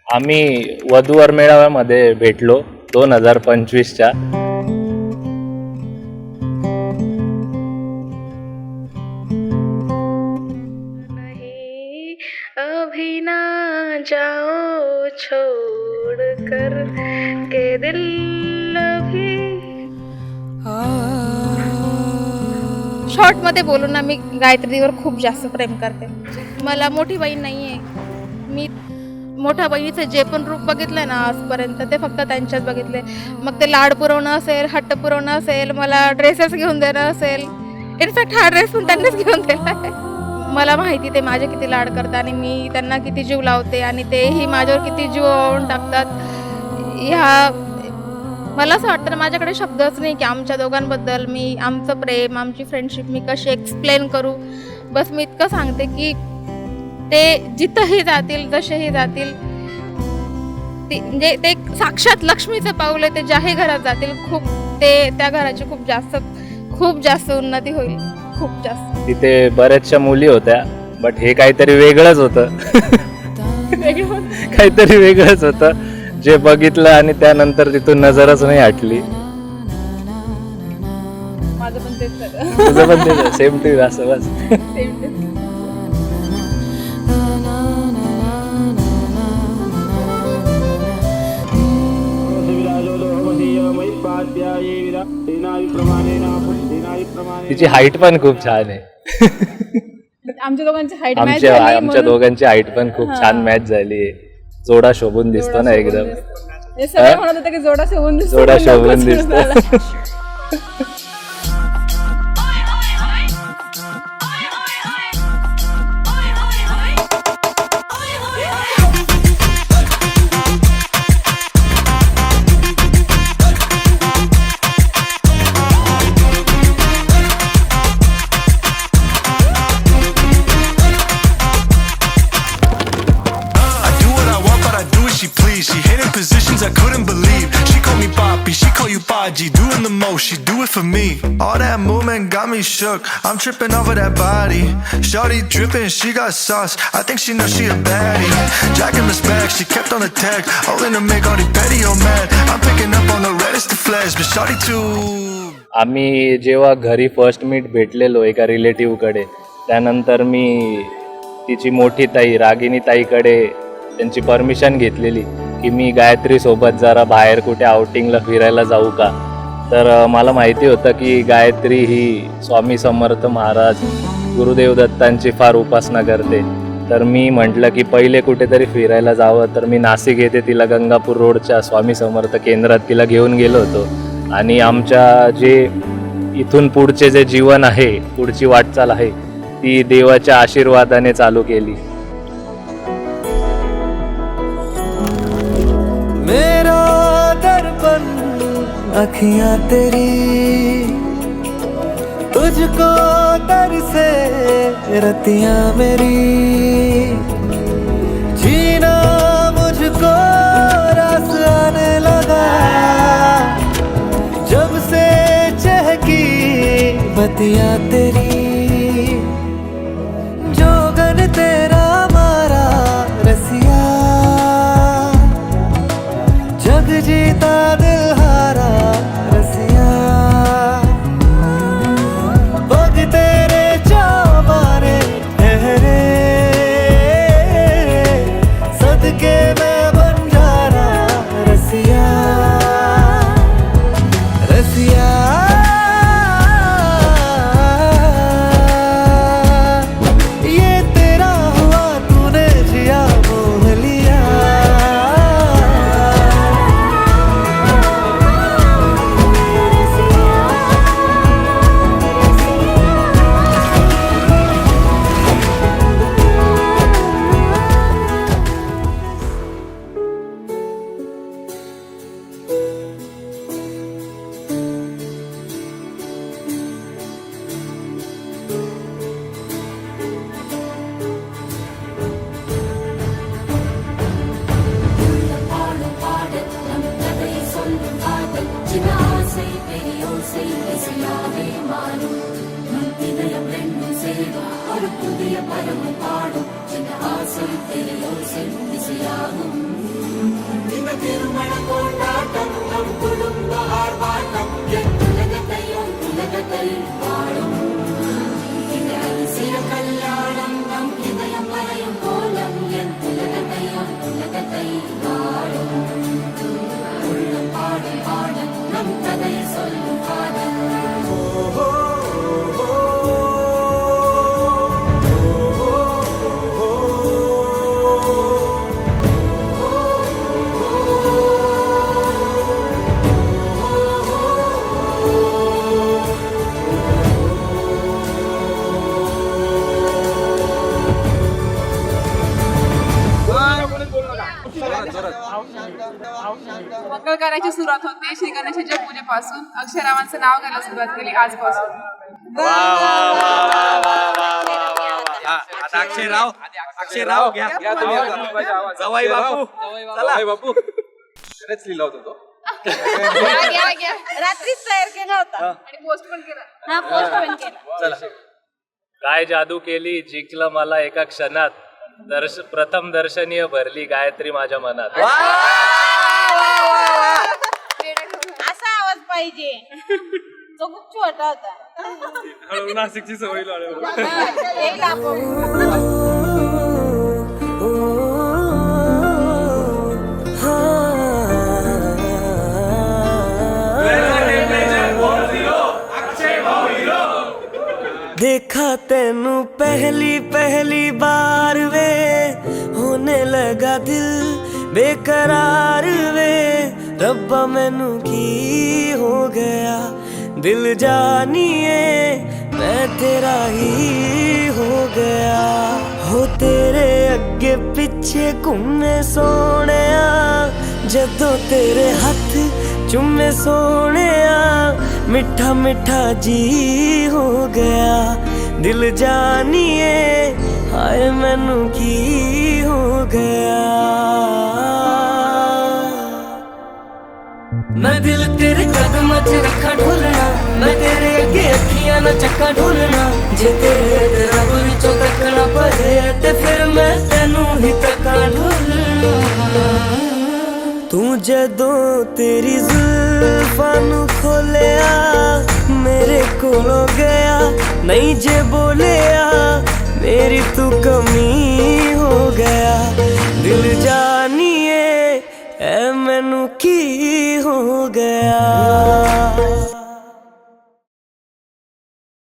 आम्ही वधूवर मेळाव्यामध्ये भेटलो 2025च्या. अभी ना जाओ छोड़ कर के दिल अभी. शॉर्ट मध्ये बोलून ना, मी गायत्रीवर खूप जास्त प्रेम करते. मला मोठी बहीण नाहीये. मी मोठ्या बहिणीचं जे पण रूप बघितलंय ना आजपर्यंत, ते फक्त त्यांच्याच बघितले. मग ते लाड पुरवणं असेल, हट्ट पुरवणं असेल, मला ड्रेसेस घेऊन देणं असेल. इनफॅक्ट हा ड्रेस पण त्यांनीच घेऊन दिलाय. मला माहिती ते माझे किती लाड करतात आणि मी त्यांना किती जीव लावते आणि तेही माझ्यावर किती जीव ओवाळून टाकतात. मला असं वाटतं ना, माझ्याकडे शब्दच नाही की आमच्या दोघांबद्दल आमचं प्रेम, आमची फ्रेंडशिप मी कशी एक्सप्लेन करू. बस मी इतकं सांगते की ते जिथंही जातील, जसेही जातील, म्हणजे ते साक्षात लक्ष्मीचं पाऊल आहे. ते ज्याही घरात जातील, त्या घराची खूप जास्त उन्नती होईल. खूप जास्त. तिथे बऱ्याचशा मुली होत्या, बट हे काहीतरी वेगळंच होतं. काहीतरी वेगळंच होतं जे बघितलं आणि त्यानंतर तिथून नजरच नाही हटली. माझं पण तेच झालं. तुझं पण ते सेम टू असं बस. तिची हाईट पण खूप छान आहे. आमच्या दोघांची हाईट आमच्या दोघांची हाईट पण खूप छान मॅच झाली आहे. जोडा शोभून दिसतो ना एकदम. म्हणत होते की जोडा शोभून दिसतो. She hit in positions I couldn't believe. She called me Papi, she called you Paji. Doing the most, she do it for me. All that movement got me shook. I'm tripping over that body. Shawty dripping, she got sauce. I think she knows she a baddie. Jacking the specs, she kept on the tag. Holding to make all the petty oh mad. I'm picking up on the reddest of flash, but Shawty too. आम्ही जेव्हा घरी first meet भेटलेलो एका रिलेटिव्हकडे, त्यानंतर मी तिची मोठी ताई रागिनी ताईकडे त्यांची परमिशन घेतलेली की मी गायत्री सोबत जरा बाहेर कुठे आउटिंगला फिरायला जाऊ का. तर मला माहिती होतं की गायत्री ही स्वामी समर्थ महाराज गुरुदेव दत्तांची फार उपासना करते. तर मी म्हटलं की पहिले कुठेतरी फिरायला जावं. तर मी नाशिक येथे तिला गंगापूर रोडच्या स्वामी समर्थ केंद्रात तिला घेऊन गेलो होतो आणि आमच्या जे इथून पुढचे जे जीवन आहे, पुढची वाटचाल आहे, ती देवाच्या आशीर्वादाने चालू केली. मेरा दर्पण अखियां तेरी, तुझको तरसे रतियां मेरी, जीना मुझको रास आने लगा, जब से चहकी बतियां तेरी, जोगन तेरा मारा रसिया, जग जीता दिल हारा रसिया, पग तेरे चामारे ठहरे, सदके में बंजारा रसिया, रसिया, ये तेरा हुआ तूने जिया मोह लिया. मंगळ कार्याची सुरुवात होते श्री गणेशाच्या पूजेपासून. अक्षरावांचं नाव घ्यायला सुरुवात केली आजपासून. आता अक्षयराव घ्या जवाई बापू चला बापू खरंच लिहिला होता तो रात्रीच तयार केला होता आणि पोस्ट पण केला. हा पोस्ट पण केला. चला काय जादू केली जिंकलं मला एका क्षणात. प्रथम दर्शनीय भरली गायत्री माझ्या मनात. असा आवाज पाहिजे. तो खूप छोटा होता. नाशिकची सवय येईल आपण. देखा तेनू पहली पहली बार वे होने लगा दिल बेकरार वे. रब्बा मैनू की हो गया दिल जानिए मैं तेरा ही हो गया. हो तेरे अगे पिछे घूमे सोने जदों तेरे हथ चुमे सोने मिठा मिठा जी हो गया दिल जानिए हाय मैनू की हो गया. मैं दिल तेरे कदम च रखा ढोलना मैं तेरे अगे अखियां ना चक्का ढोलना. जे तेरे रब विचों तकना पड़े ते फिर मैं तेनू ही तका ढोलना. तू जदों तेरी जुल्फां नू खोलिया मेरे कोलों गया नहीं जे बोलिया मेरी तू कमी हो गया दिल जानिए ऐ मैनू की हो गया.